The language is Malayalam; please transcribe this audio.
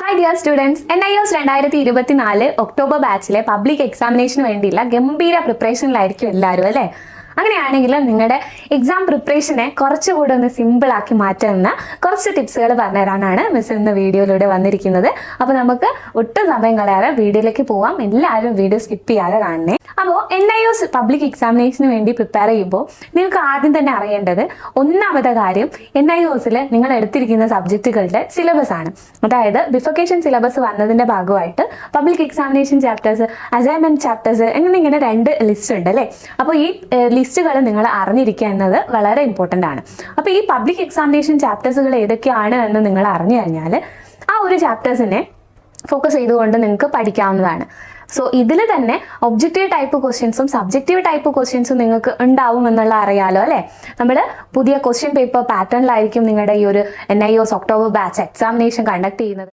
Hi dear students, NIOS 2024 October ബാച്ചിലെ പബ്ലിക് എക്സാമിനേഷന് വേണ്ടിയുള്ള ഗംഭീര പ്രിപ്പറേഷനിലായിരിക്കും എല്ലാവരും അല്ലേ. അങ്ങനെയാണെങ്കിൽ നിങ്ങളുടെ എക്സാം പ്രിപ്പറേഷനെ കുറച്ചുകൂടെ ഒന്ന് സിമ്പിൾ ആക്കി മാറ്റുന്ന കുറച്ച് ടിപ്സുകൾ പറഞ്ഞുതരാനാണ് മിസ് ഇന്ന് വീഡിയോയിലൂടെ വന്നിരിക്കുന്നത്. അപ്പോൾ നമുക്ക് ഒട്ടും സമയം കളയാതെ വീഡിയോയിലേക്ക് പോവാം. എല്ലാവരും വീഡിയോ സ്കിപ്പ് ചെയ്യാതെ കാണണേ. അപ്പോൾ NIOS പബ്ലിക് എക്സാമിനേഷന് വേണ്ടി പ്രിപ്പയർ ചെയ്യുമ്പോൾ നിങ്ങൾക്ക് ആദ്യം തന്നെ അറിയേണ്ടത് ഒന്നാമത്തെ കാര്യം NIOSൽ നിങ്ങൾ എടുത്തിരിക്കുന്ന സബ്ജക്റ്റുകളുടെ സിലബസ് ആണ്. അതായത് ബിഫർക്കേഷൻ സിലബസ് വന്നതിൻ്റെ ഭാഗമായിട്ട് public examination chapters, assignment chapters എന്നിങ്ങനെ 2 ലിസ്റ്റ് ഉണ്ട് അല്ലേ. അപ്പോൾ ഈ ലിസ്റ്റുകൾ നിങ്ങൾ അറിഞ്ഞിരിക്കുക എന്നത് വളരെ ഇമ്പോർട്ടൻ്റ് ആണ്. അപ്പോൾ ഈ പബ്ലിക് എക്സാമിനേഷൻ ചാപ്റ്റേഴ്സുകൾ ഏതൊക്കെയാണ് എന്ന് നിങ്ങൾ അറിഞ്ഞു കഴിഞ്ഞാൽ ആ ഒരു ചാപ്റ്റേഴ്സിനെ ഫോക്കസ് ചെയ്തുകൊണ്ട് നിങ്ങൾക്ക് പഠിക്കാവുന്നതാണ്. സോ ഇതിൽ തന്നെ ഒബ്ജക്റ്റീവ് ടൈപ്പ് ക്വസ്റ്റ്യൻസും സബ്ജക്റ്റീവ് ടൈപ്പ് ക്വസ്റ്റ്യൻസും നിങ്ങൾക്ക് ഉണ്ടാവും എന്നുള്ള അറിയാലോ അല്ലേ. നമ്മൾ പുതിയ ക്വസ്റ്റ്യൻ പേപ്പർ പാറ്റേണിലായിരിക്കും നിങ്ങളുടെ ഈ ഒരു NIOS October batch examination conduct ചെയ്യുന്നത്.